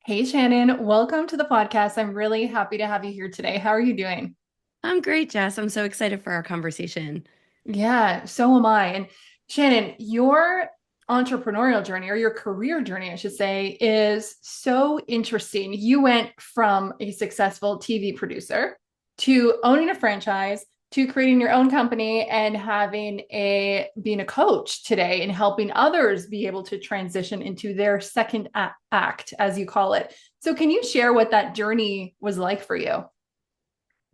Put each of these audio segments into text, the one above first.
Hey Shannon, welcome to the podcast. I'm really happy to have you here today. How are you doing? I'm great, Jess. I'm so excited for our conversation. Yeah, so am I. And Shannon, your entrepreneurial journey or your career journey, I should say, is so interesting. You went from a successful TV producer to owning a franchise to creating your own company and having a being a coach today and helping others be able to transition into their second act, as you call it. So, can you share what that journey was like for you?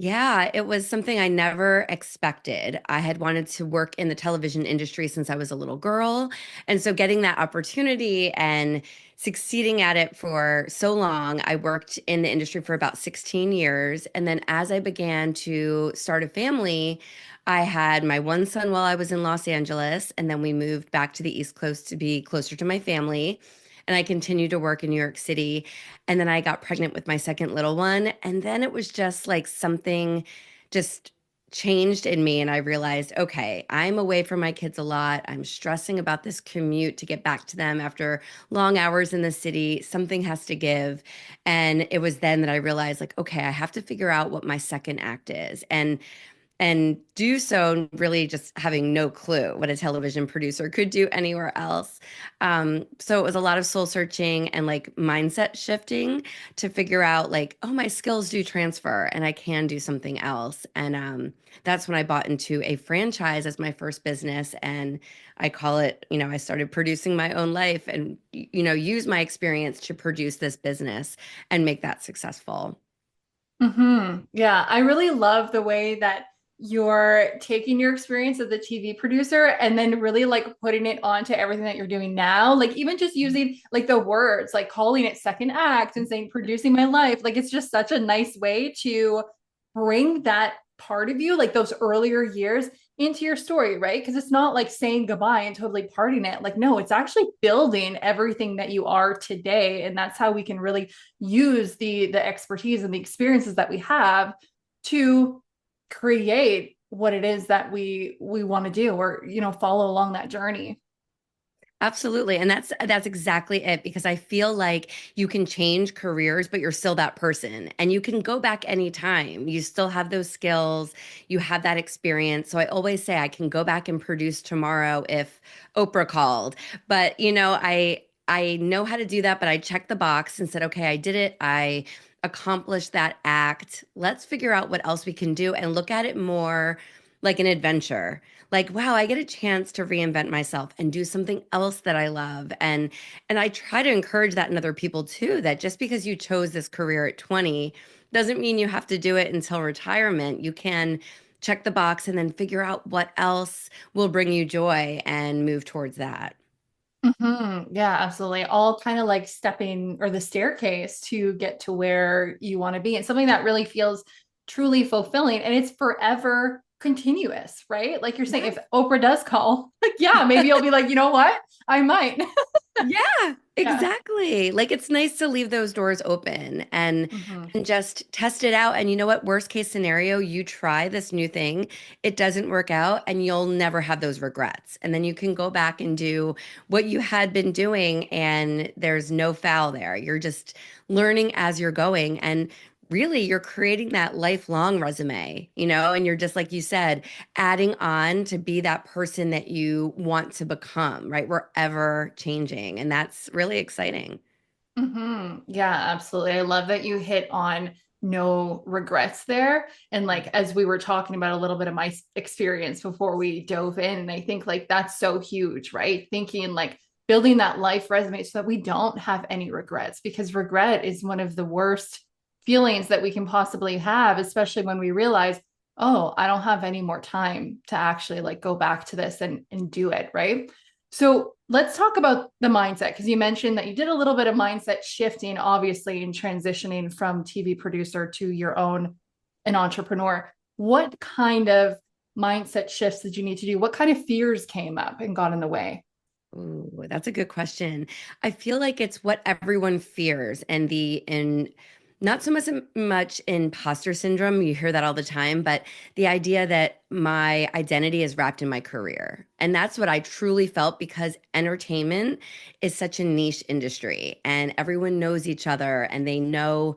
Yeah, it was something I never expected. I had wanted to work in the television industry since I was a little girl. And so getting that opportunity and succeeding at it for so long, I worked in the industry for about 16 years. And then as I began to start a family, I had my one son while I was in Los Angeles, and then we moved back to the East Coast to be closer to my family. And I continued to work in New York City. And then I got pregnant with my second little one. And then it was just like something just changed in me. And I realized, okay, I'm away from my kids a lot. I'm stressing about this commute to get back to them after long hours in the city. Something has to give. And it was then that I realized, like, okay, I have to figure out what my second act is. And do so really just having no clue what a television producer could do anywhere else. So it was a lot of soul searching and like mindset shifting to figure out like, oh, my skills do transfer and I can do something else. And that's when I bought into a franchise as my first business. And I call it, I started producing my own life and, use my experience to produce this business and make that successful. Yeah, I really love the way that you're taking your experience as a TV producer and then really like putting it onto everything that you're doing now. Like even just using like the words, like calling it second act and saying producing my life. Like it's just such a nice way to bring that part of you, like those earlier years, into your story, right? Because it's not like saying goodbye and totally parting it. Like, no, it's actually building everything that you are today. And that's how we can really use the expertise and the experiences that we have to create what it is that we want to do or follow along that journey. Absolutely. And that's exactly it because I feel like you can change careers, but you're still that person and you can go back anytime. You still have those skills, you have that experience. So I always say I can go back and produce tomorrow if Oprah called. But I know how to do that, but I checked the box and said, okay, I did it. I accomplished that act. Let's figure out what else we can do and look at it more like an adventure, like wow, I get a chance to reinvent myself and do something else that I love. And I try to encourage that in other people too, that just because you chose this career at 20 doesn't mean you have to do it until retirement. You can check the box and then figure out what else will bring you joy and move towards that. Yeah, absolutely. All kind of like stepping or the staircase to get to where you want to be and something that really feels truly fulfilling and it's forever continuous, right? Like you're saying, if Oprah does call, like, yeah, maybe you'll be like, you know what? I might. Yeah, Yeah. exactly. Like it's nice to leave those doors open hmm and just test it out. And you know what? Worst case scenario, you try this new thing, it doesn't work out, and you'll never have those regrets. And then you can go back and do what you had been doing, and there's no foul there. You're just learning as you're going. And really, you're creating that lifelong resume, and you're just like you said, adding on to be that person that you want to become, right? We're ever changing. And that's really exciting. Yeah, absolutely. I love that you hit on no regrets there. And like, as we were talking about a little bit of my experience before we dove in, and I think like that's so huge, right? Thinking like building that life resume so that we don't have any regrets because regret is one of the worst feelings that we can possibly have, especially when we realize, oh, I don't have any more time to actually like go back to this and do it, right? So let's talk about the mindset because you mentioned that you did a little bit of mindset shifting, obviously, in transitioning from TV producer to your own an entrepreneur. What kind of mindset shifts did you need to do? What kind of fears came up and got in the way? Ooh, that's a good question. I feel like it's what everyone fears and Not so much imposter syndrome. You hear that all the time, but the idea that my identity is wrapped in my career. And that's what I truly felt because entertainment is such a niche industry and everyone knows each other and they know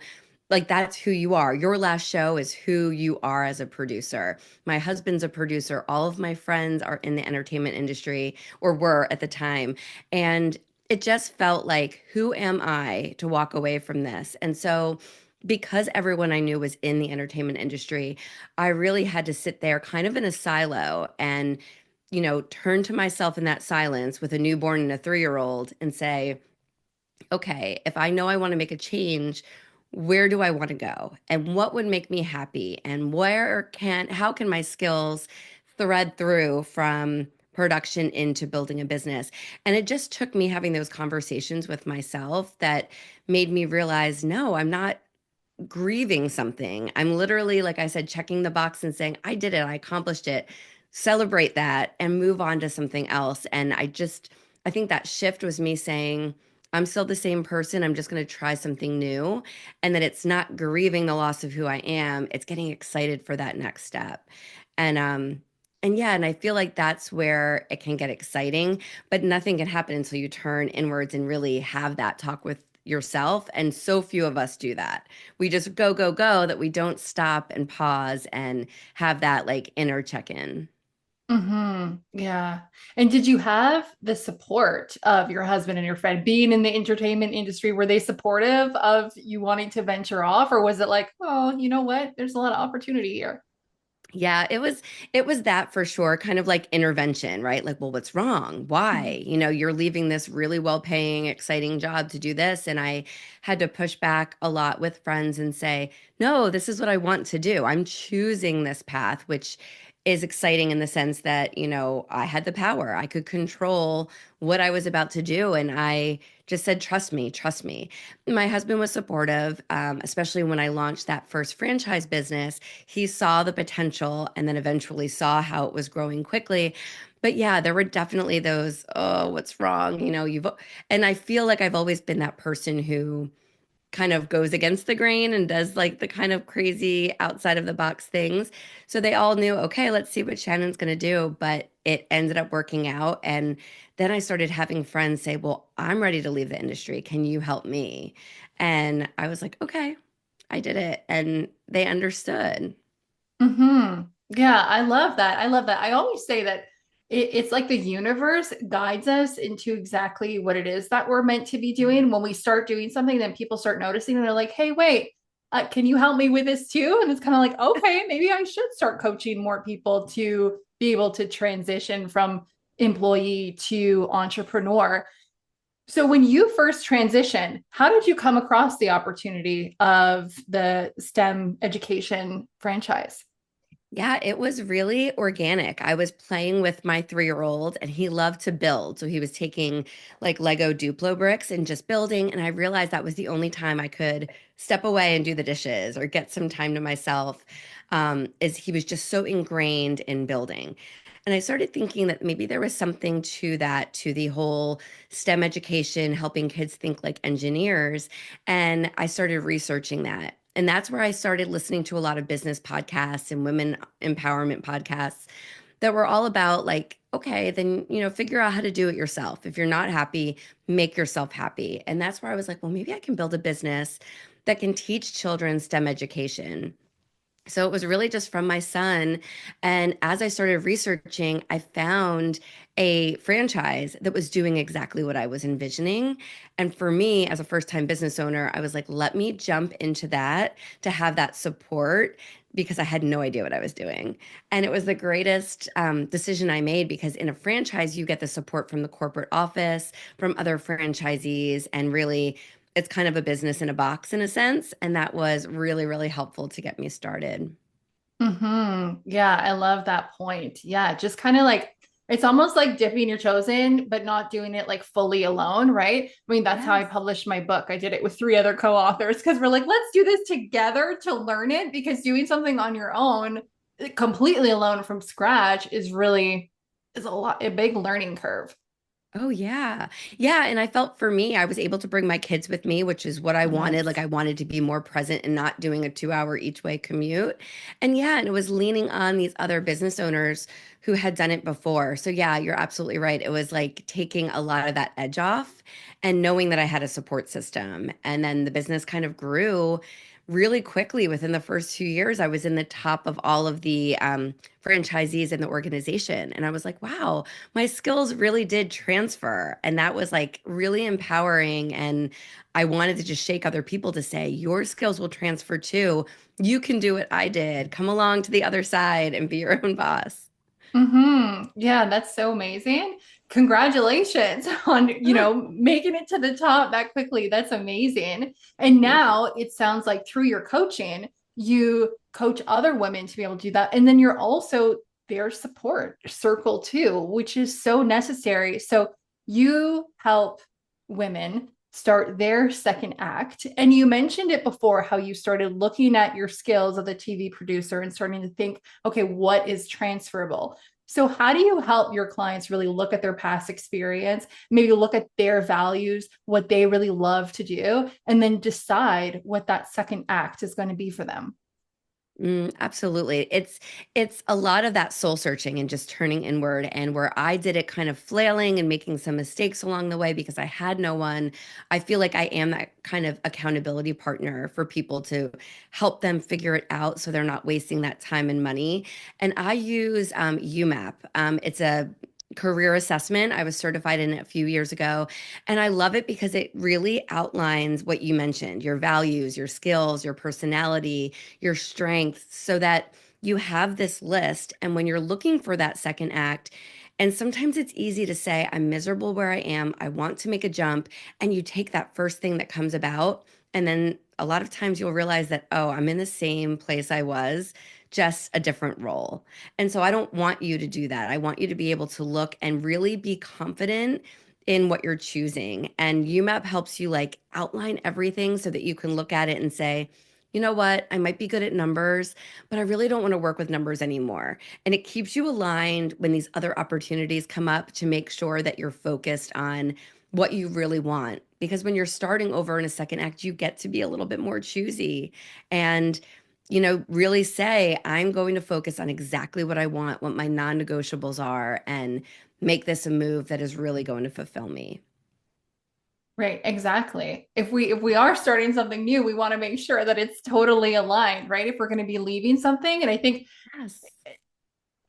like that's who you are. Your last show is who you are as a producer. My husband's a producer. All of my friends are in the entertainment industry or were at the time. And it just felt like, who am I to walk away from this? And so, because everyone I knew was in the entertainment industry, I really had to sit there kind of in a silo and, turn to myself in that silence with a newborn and a 3-year-old and say, okay, if I know I want to make a change, where do I want to go? And what would make me happy? And how can my skills thread through from production into building a business? And it just took me having those conversations with myself that made me realize, no, I'm not grieving something. I'm literally, like I said, checking the box and saying, I did it, I accomplished it. Celebrate that and move on to something else. And I think that shift was me saying, I'm still the same person. I'm just going to try something new. And that it's not grieving the loss of who I am, it's getting excited for that next step. And, and yeah, and I feel like that's where it can get exciting, but nothing can happen until you turn inwards and really have that talk with yourself. And so few of us do that. We just go, go, go, that we don't stop and pause and have that like inner check-in. Yeah. And did you have the support of your husband and your friend being in the entertainment industry? Were they supportive of you wanting to venture off, or was it like, oh, you know what? There's a lot of opportunity here. Yeah, it was that for sure, kind of like intervention, right? Like, well, what's wrong? Why? You're leaving this really well-paying, exciting job to do this. And I had to push back a lot with friends and say, no, this is what I want to do. I'm choosing this path, which is exciting in the sense that, I had the power. I could control what I was about to do. And I just said, trust me, trust me. My husband was supportive, especially when I launched that first franchise business. He saw the potential and then eventually saw how it was growing quickly. But yeah, there were definitely those, oh, what's wrong? And I feel like I've always been that person who kind of goes against the grain and does like the kind of crazy outside of the box things. So they all knew, okay, let's see what Shannon's going to do. But it ended up working out. And then I started having friends say, well, I'm ready to leave the industry. Can you help me? And I was like, okay, I did it. And they understood. Yeah, I love that. I love that. I always say that it's like the universe guides us into exactly what it is that we're meant to be doing. When we start doing something, then people start noticing and they're like, hey, wait, can you help me with this too? And it's kind of like, okay, maybe I should start coaching more people to be able to transition from employee to entrepreneur. So when you first transitioned, how did you come across the opportunity of the STEM education franchise? Yeah, it was really organic. I was playing with my 3-year-old and he loved to build. So he was taking like Lego Duplo bricks and just building. And I realized that was the only time I could step away and do the dishes or get some time to myself, is he was just so ingrained in building. And I started thinking that maybe there was something to that, to the whole STEM education, helping kids think like engineers. And I started researching that. And that's where I started listening to a lot of business podcasts and women empowerment podcasts that were all about like, okay, then, figure out how to do it yourself. If you're not happy, make yourself happy. And that's where I was like, well, maybe I can build a business that can teach children STEM education. So it was really just from my son. And as I started researching, I found a franchise that was doing exactly what I was envisioning. And for me, as a first time business owner, I was like, let me jump into that to have that support because I had no idea what I was doing. And it was the greatest decision I made because in a franchise, you get the support from the corporate office, from other franchisees, and really it's kind of a business in a box in a sense. And that was really, really helpful to get me started. Yeah, I love that point. Yeah, just kind of like it's almost like dipping your toes in, but not doing it like fully alone, right? I mean, that's how I Yes. published my book. I did it with three other co-authors because we're like, let's do this together to learn it because doing something on your own, completely alone from scratch is a big learning curve. Oh yeah. Yeah, and I felt for me, I was able to bring my kids with me, which is what I wanted. Like Nice. I wanted to be more present and not doing a 2 hour each way commute. And yeah, and it was leaning on these other business owners who had done it before. So yeah, you're absolutely right. It was like taking a lot of that edge off and knowing that I had a support system. And then the business kind of grew really quickly within the first 2 years. I was in the top of all of the franchisees in the organization. And I was like, wow, my skills really did transfer. And that was like really empowering. And I wanted to just shake other people to say, your skills will transfer too. You can do what I did. Come along to the other side and be your own boss. Yeah, that's so amazing. Congratulations on, Ah, making it to the top that quickly. That's amazing. And thank you. now it sounds like through your coaching, you coach other women to be able to do that. And then you're also their support circle too, which is so necessary. So you help women start their second act. And you mentioned it before how you started looking at your skills as a TV producer and starting to think, okay, what is transferable? So, how do you help your clients really look at their past experience, maybe look at their values, what they really love to do, and then decide what that second act is going to be for them? Absolutely. It's a lot of that soul searching and just turning inward and where I did it kind of flailing and making some mistakes along the way because I had no one. I feel like I am that kind of accountability partner for people to help them figure it out so they're not wasting that time and money. And I use UMAP. It's a career assessment. I was certified in it a few years ago. And I love it because it really outlines what you mentioned, your values, your skills, your personality, your strengths, so that you have this list. And when you're looking for that second act, and sometimes it's easy to say, I'm miserable where I am. I want to make a jump. And you take that first thing that comes about. And then a lot of times you'll realize that, oh, I'm in the same place I was, just a different role. And so I don't want you to do that. I want you to be able to look and really be confident in what you're choosing. And UMAP helps you like outline everything so that you can look at it and say, you know what, I might be good at numbers, but I really don't want to work with numbers anymore. And it keeps you aligned when these other opportunities come up to make sure that you're focused on what you really want. Because when you're starting over in a second act, you get to be a little bit more choosy and really say, I'm going to focus on exactly what I want, what my non-negotiables are, and make this a move that is really going to fulfill me. Right, exactly. If we are starting something new, we want to make sure that it's totally aligned, right? If we're going to be leaving something, and I think Yes.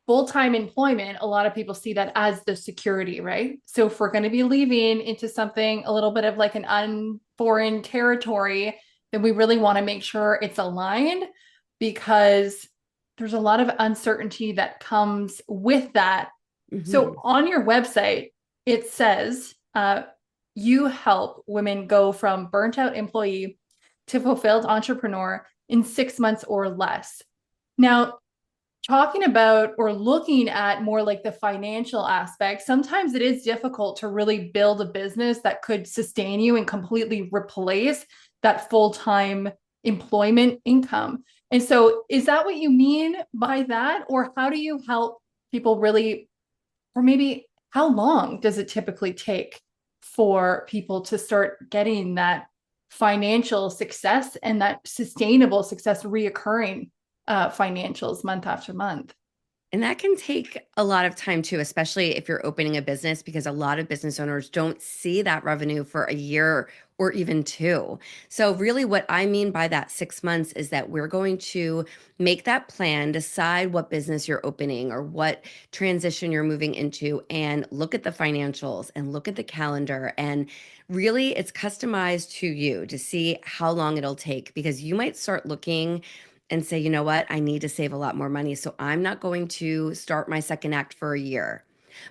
full-time employment, a lot of people see that as the security, right? So if we're going to be leaving into something a little bit of like an unforeign territory, then we really want to make sure it's aligned because there's a lot of uncertainty that comes with that. So Hmm. on your website, it says you help women go from burnt out employee to fulfilled entrepreneur in 6 months or less. Now, talking about or looking at more like the financial aspect, sometimes it is difficult to really build a business that could sustain you and completely replace that full-time employment income. And so, is that what you mean by that? Or how do you help people really, or maybe how long does it typically take for people to start getting that financial success and that sustainable success reoccurring financials month after month? And that can take a lot of time too, especially if you're opening a business, because a lot of business owners don't see that revenue for a year or even two. So, really, what I mean by that 6 months is that we're going to make that plan, decide what business you're opening or what transition you're moving into, and look at the financials and look at the calendar. And really, it's customized to you to see how long it'll take because you might start looking and say, you know what, I need to save a lot more money. So I'm not going to start my second act for a year.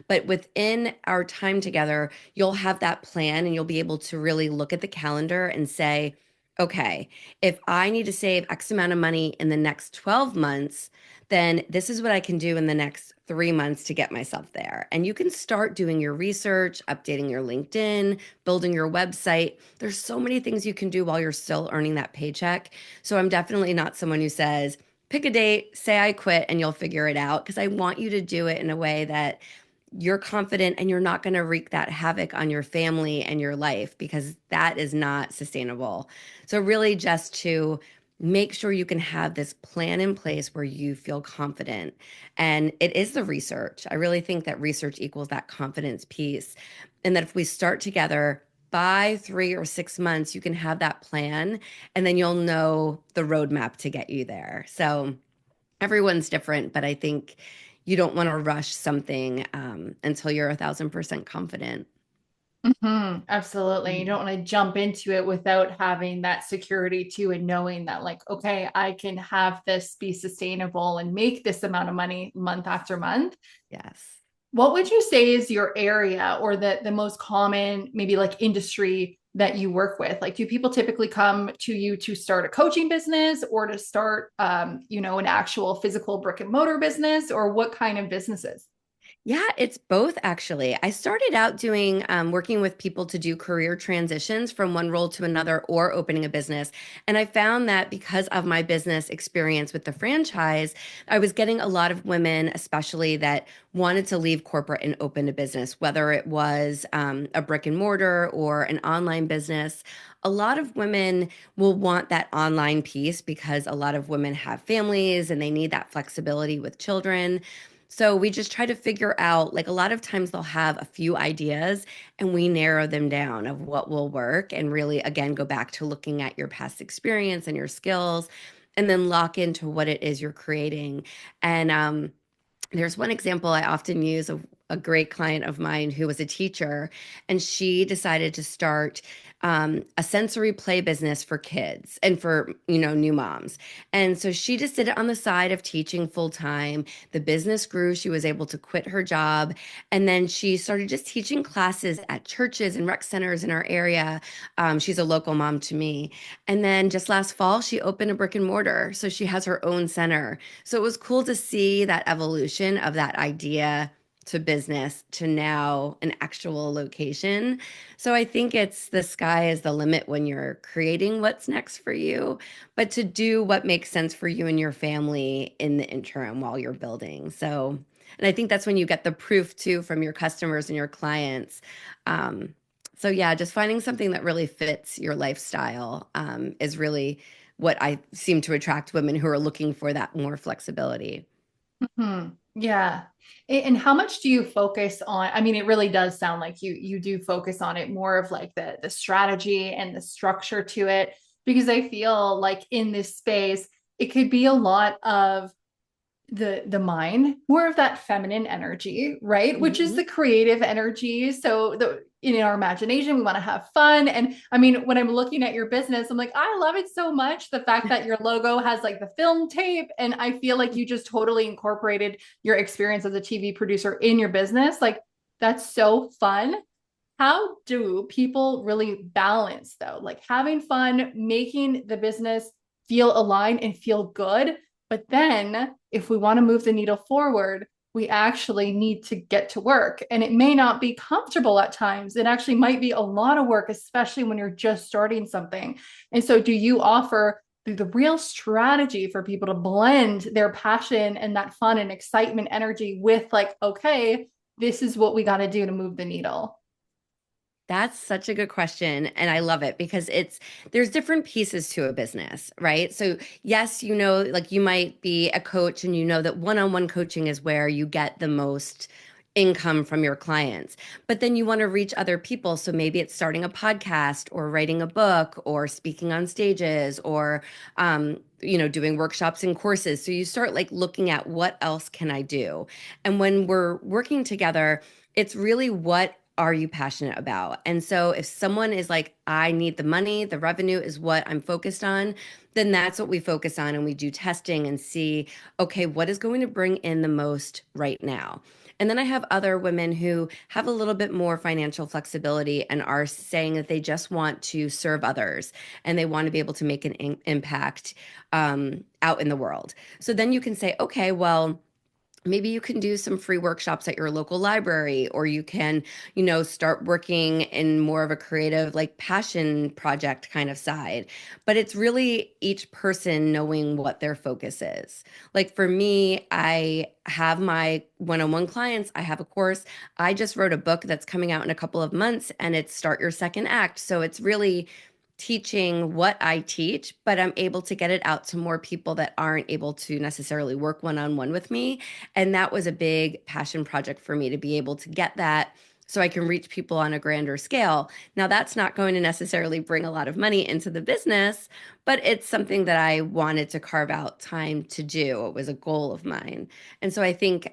But within our time together, you'll have that plan and you'll be able to really look at the calendar and say, okay, if I need to save X amount of money in the next 12 months, then this is what I can do in the next 3 months to get myself there. And you can start doing your research, updating your LinkedIn, building your website. There's so many things you can do while you're still earning that paycheck. So I'm definitely not someone who says, pick a date, say I quit, and you'll figure it out. Because I want you to do it in a way that you're confident and you're not going to wreak that havoc on your family and your life because that is not sustainable. So, really, just to make sure you can have this plan in place where you feel confident. And it is the research. I really think that research equals that confidence piece. And that if we start together, by 3 or 6 months, you can have that plan and then you'll know the roadmap to get you there. So, everyone's different, but I think you don't want to rush something until you're 1,000% confident. Absolutely. You Mhm. don't want to jump into it without having that security too, and knowing that, like, okay, I can have this be sustainable and make this amount of money month after month. Yes. What would you say is your area or the most common maybe like industry that you work with? Like, do people typically come to you to start a coaching business or to start, an actual physical brick and mortar business, or what kind of businesses? Yeah, it's both actually. I started out doing working with people to do career transitions from one role to another or opening a business. And I found that because of my business experience with the franchise, I was getting a lot of women, especially that wanted to leave corporate and open a business, whether it was a brick and mortar or an online business. A lot of women will want that online piece because a lot of women have families and they need that flexibility with children. So we just try to figure out, like a lot of times they'll have a few ideas and we narrow them down of what will work and really, again, go back to looking at your past experience and your skills and then lock into what it is you're creating. And there's one example I often use of a great client of mine who was a teacher, and she decided to start a sensory play business for kids and for new moms. And so she just did it on the side of teaching full time. The business grew. She was able to quit her job, and then she started just teaching classes at churches and rec centers in our area. She's a local mom to me. And then just last fall, she opened a brick and mortar, so she has her own center. So it was cool to see that evolution of that idea to business to now an actual location. So I think it's the sky is the limit when you're creating what's next for you, but to do what makes sense for you and your family in the interim while you're building. So, and I think that's when you get the proof too from your customers and your clients. Um, so yeah, just finding something that really fits your lifestyle is really what I seem to attract women who are looking for that more flexibility. Yeah. And how much do you focus on? I mean, it really does sound like you do focus on it more of like the strategy and the structure to it, because I feel like in this space, it could be a lot of the mind, more of that feminine energy, right, which is Mhm. the creative energy. So the in our imagination we want to have fun. And I mean, when I'm looking at your business, I'm like, I love it so much, the fact that your logo has like the film tape, and I feel like you just totally incorporated your experience as a TV producer in your business. Like, that's so fun. How do people really balance though, like having fun, making the business feel aligned and feel good, but then if we want to move the needle forward, we actually need to get to work, and it may not be comfortable at times. It actually might be a lot of work, especially when you're just starting something. And so do you offer the real strategy for people to blend their passion and that fun and excitement energy with, like, okay, this is what we got to do to move the needle? That's such a good question. And I love it because there's different pieces to a business, right? So, yes, like you might be a coach and you know that one on one coaching is where you get the most income from your clients. But then you want to reach other people. So maybe it's starting a podcast or writing a book or speaking on stages or, doing workshops and courses. So you start like looking at what else can I do? And when we're working together, it's really what are you passionate about? And so if someone is like, I need the money, the revenue is what I'm focused on, then that's what we focus on. And we do testing and see, okay, what is going to bring in the most right now? And then I have other women who have a little bit more financial flexibility and are saying that they just want to serve others and they want to be able to make an impact out in the world. So then you can say, okay, well, maybe you can do some free workshops at your local library, or you can, start working in more of a creative, like passion project kind of side. But it's really each person knowing what their focus is. Like for me, I have my one-on-one clients, I have a course. I just wrote a book that's coming out in a couple of months, and it's Start Your Second Act. So it's really teaching what I teach, but I'm able to get it out to more people that aren't able to necessarily work one-on-one with me. And that was a big passion project for me to be able to get that so I can reach people on a grander scale. Now, that's not going to necessarily bring a lot of money into the business, but it's something that I wanted to carve out time to do. It was a goal of mine. And so I think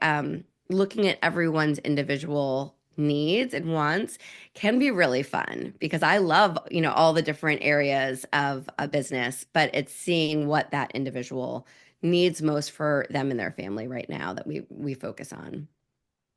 looking at everyone's individual needs and wants can be really fun because I love, all the different areas of a business, but it's seeing what that individual needs most for them and their family right now that we focus on.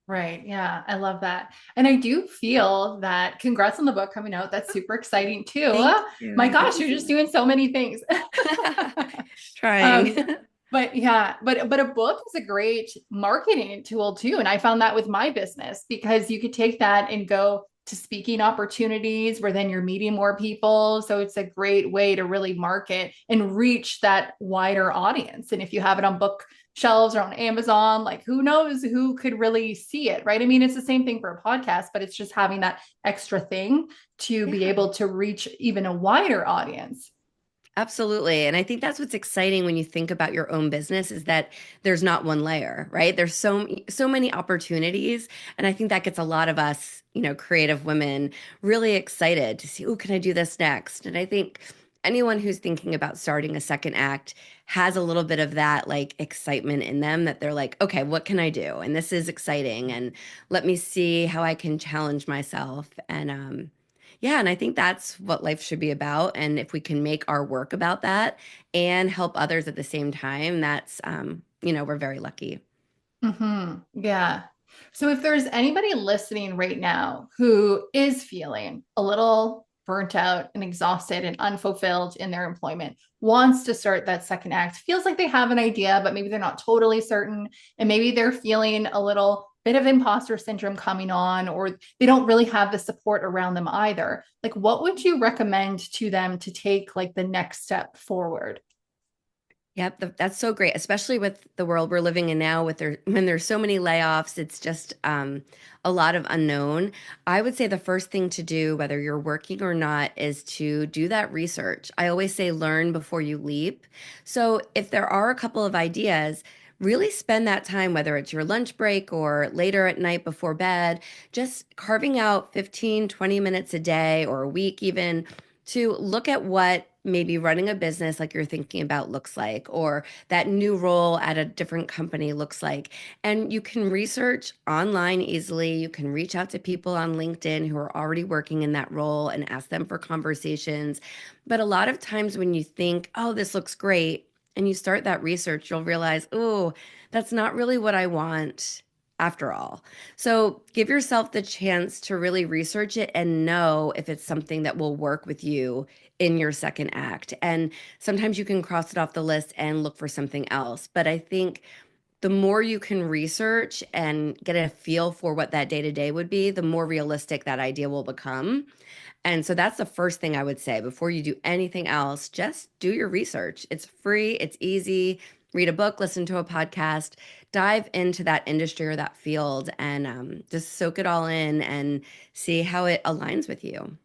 Right. Yeah. I love that. And I do feel that congrats on the book coming out. That's super exciting too. Thank My you. Thank gosh, you you're so just doing so many things. much. Trying. Um, but yeah, but a book is a great marketing tool too. And I found that with my business because you could take that and go to speaking opportunities where then you're meeting more people. So it's a great way to really market and reach that wider audience. And if you have it on bookshelves or on Amazon, like who knows who could really see it, right? I mean, it's the same thing for a podcast, but it's just having that extra thing to be Yeah. able to reach even a wider audience. Absolutely. And I think that's what's exciting when you think about your own business is that there's not one layer, right? There's so many opportunities, and I think that gets a lot of us, creative women really excited to see, oh, can I do this next? And I think anyone who's thinking about starting a second act has a little bit of that like excitement in them that they're like, okay, what can I do? And this is exciting and let me see how I can challenge myself and yeah, and I think that's what life should be about. And if we can make our work about that and help others at the same time, that's, we're very lucky. Yeah. So if there's anybody listening right now who is feeling a little burnt out and exhausted and unfulfilled in their employment, wants to start that second act, feels like they have an idea, but maybe they're not totally certain, and maybe they're feeling a little bit of imposter syndrome coming on, or they don't really have the support around them either. Like, what would you recommend to them to take like the next step forward? Yep, that's so great, especially with the world we're living in now. With when there's so many layoffs, it's just a lot of unknown. I would say the first thing to do, whether you're working or not, is to do that research. I always say learn before you leap. So if there are a couple of ideas, really spend that time, whether it's your lunch break or later at night before bed, just carving out 15, 20 minutes a day or a week even to look at what maybe running a business like you're thinking about looks like, or that new role at a different company looks like. And you can research online easily. You can reach out to people on LinkedIn who are already working in that role and ask them for conversations. But a lot of times when you think, oh, this looks great, and you start that research, you'll realize, oh, that's not really what I want after all. So give yourself the chance to really research it and know if it's something that will work with you in your second act. And sometimes you can cross it off the list and look for something else. But I think the more you can research and get a feel for what that day to day would be, the more realistic that idea will become. And so that's the first thing I would say before you do anything else, just do your research. It's free, it's easy. Read a book, listen to a podcast, dive into that industry or that field, and just soak it all in and see how it aligns with you.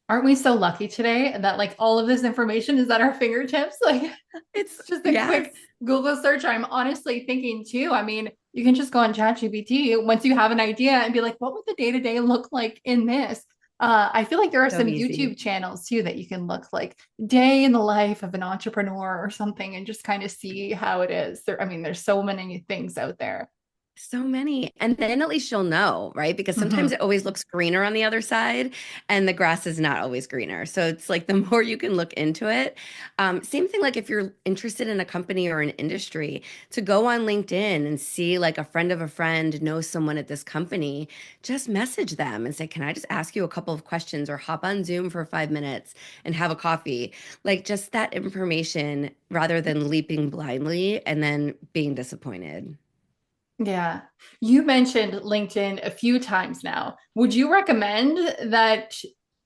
Aren't we so lucky today that like all of this information is at our fingertips? Like It's, just a yes, quick Google search. I'm honestly thinking too. I mean, you can just go on ChatGPT once you have an idea and be like, what would the day to day look like in this? I feel like there are so some easy. YouTube channels too that you can look like day in the life of an entrepreneur or something and just kind of see how it is. There, I mean, there's so many things out there. So many. And then at least you'll know, right? Because sometimes Hmm. it always looks greener on the other side, and the grass is not always greener. So it's like the more you can look into it. Same thing, like if you're interested in a company or an industry, to go on LinkedIn and see like a friend of a friend knows someone at this company, just message them and say, "Can I just ask you a couple of questions or hop on Zoom for 5 minutes and have a coffee?" Like just that information rather than leaping blindly and then being disappointed. Yeah. You mentioned LinkedIn a few times now. Would you recommend that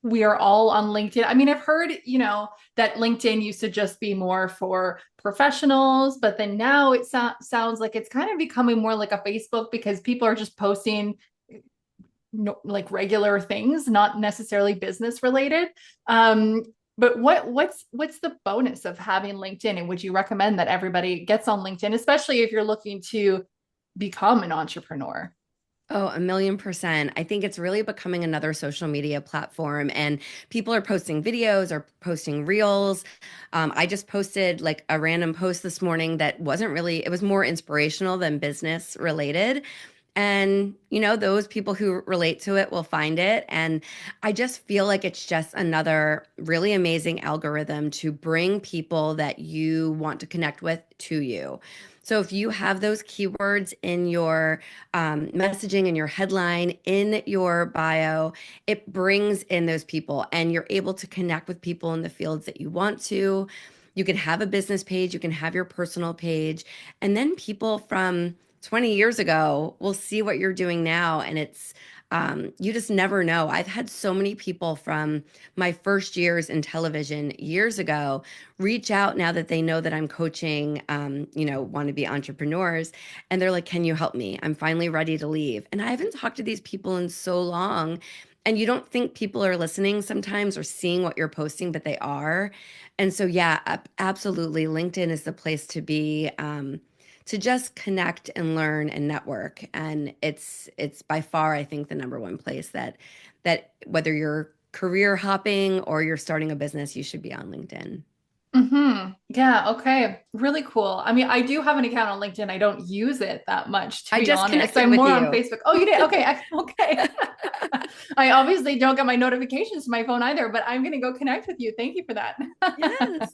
we are all on LinkedIn? I mean, I've heard, that LinkedIn used to just be more for professionals, but then now it sounds like it's kind of becoming more like a Facebook because people are just posting no, like regular things, not necessarily business related. Um, but what's the bonus of having LinkedIn? And would you recommend that everybody gets on LinkedIn, especially if you're looking to become an entrepreneur? Oh, 1,000,000%. I think it's really becoming another social media platform, and people are posting videos or posting reels. I just posted like a random post this morning that wasn't really, it was more inspirational than business related. And, those people who relate to it will find it. And I just feel like it's just another really amazing algorithm to bring people that you want to connect with to you. So if you have those keywords in your messaging, in your headline, in your bio, it brings in those people and you're able to connect with people in the fields that you want to. You can have a business page, you can have your personal page, and then people from 20 years ago will see what you're doing now. And you just never know. I've had so many people from my first years in television years ago reach out now that they know that I'm coaching, want to be entrepreneurs. And they're like, "Can you help me? I'm finally ready to leave." And I haven't talked to these people in so long. And you don't think people are listening sometimes or seeing what you're posting, but they are. And so, yeah, absolutely. LinkedIn is the place to be. To just connect and learn and network, and it's by far, I think, the number one place that whether you're career hopping or you're starting a business, you should be on LinkedIn. Yeah, okay. Really cool. I mean, I do have an account on LinkedIn. I don't use it that much, to I be just honest. connected I'm with more on you. Facebook. Oh, you did? Okay. Okay. I obviously don't get my notifications to my phone either, but I'm going to go connect with you. Thank you for that. Yes.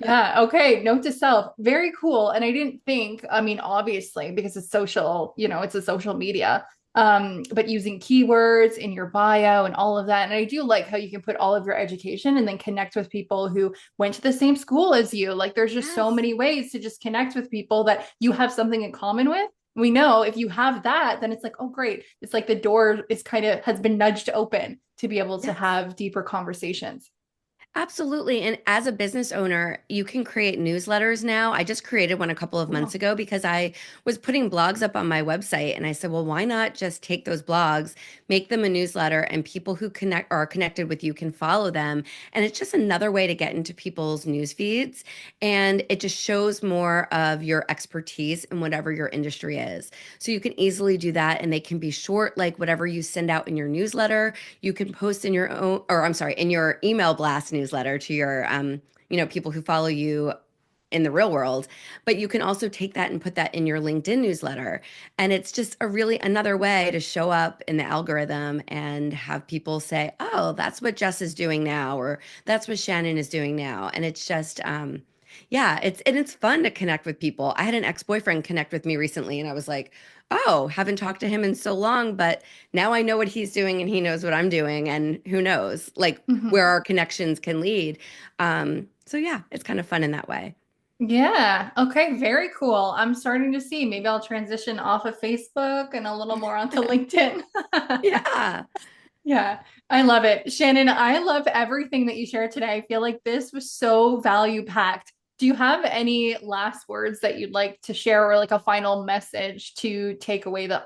Yeah. Okay. Note to self. Very cool. And I didn't think, I mean, obviously, because it's social, it's a social media, but using keywords in your bio and all of that. And I do like how you can put all of your education and then connect with people who went to the same school as you. Like there's just so Yes. many ways to just connect with people that you have something in common with. We know if you have that, then it's like, oh, great. It's like the door is kind of has been nudged open to be able to Yes. have deeper conversations. Absolutely. And as a business owner, you can create newsletters now. I just created one a couple of months Cool. ago because I was putting blogs up on my website and I said, well, why not just take those blogs, make them a newsletter, and people who connect or are connected with you can follow them. And it's just another way to get into people's news feeds. And it just shows more of your expertise in whatever your industry is. So you can easily do that. And they can be short, like whatever you send out in your newsletter you can post in your own, or I'm sorry, in your email blast newsletter to your, people who follow you in the real world. But you can also take that and put that in your LinkedIn newsletter. And it's just a really another way to show up in the algorithm and have people say, oh, that's what Jess is doing now, or that's what Shannon is doing now. And it's just, yeah, it's fun to connect with people. I had an ex-boyfriend connect with me recently, and I was like, oh, haven't talked to him in so long, but now I know what he's doing and he knows what I'm doing, and who knows, like where Mhm. our connections can lead. So yeah, it's kind of fun in that way. Yeah. Okay. Very cool. I'm starting to see. Maybe I'll transition off of Facebook and a little more onto LinkedIn. Yeah. Yeah. I love it. Shannon, I love everything that you shared today. I feel like this was so value packed. Do you have any last words that you'd like to share or like a final message to take away the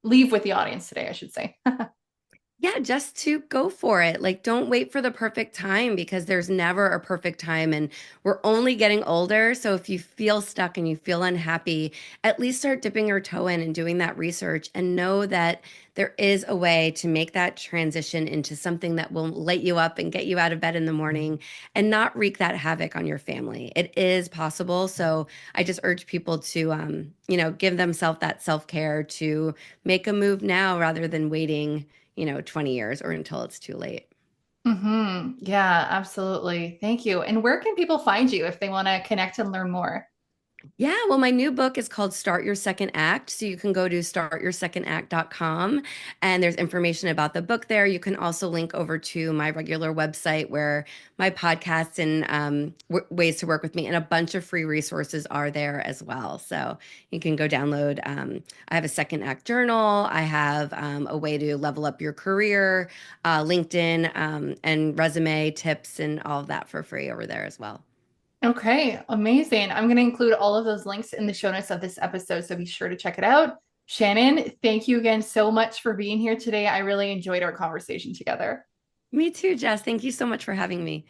leave with the audience today, I should say? Yeah, just to go for it. Like, don't wait for the perfect time because there's never a perfect time. And we're only getting older. So if you feel stuck and you feel unhappy, at least start dipping your toe in and doing that research and know that there is a way to make that transition into something that will light you up and get you out of bed in the morning and not wreak that havoc on your family. It is possible. So I just urge people to, give themselves that self-care to make a move now rather than waiting 20 years or until it's too late. Yeah, absolutely. Thank you. And where can people find you if they want to connect and learn more? Yeah, well, my new book is called Start Your Second Act. So you can go to startyoursecond.act.com and there's information about the book there. You can also link over to my regular website where my podcasts and ways to work with me and a bunch of free resources are there as well. So you can go download. I have a second act journal. I have a way to level up your career, LinkedIn, and resume tips and all of that for free over there as well. Okay, amazing. I'm going to include all of those links in the show notes of this episode, so be sure to check it out. Shannon, thank you again so much for being here today. I really enjoyed our conversation together. Me too, Jess. Thank you so much for having me.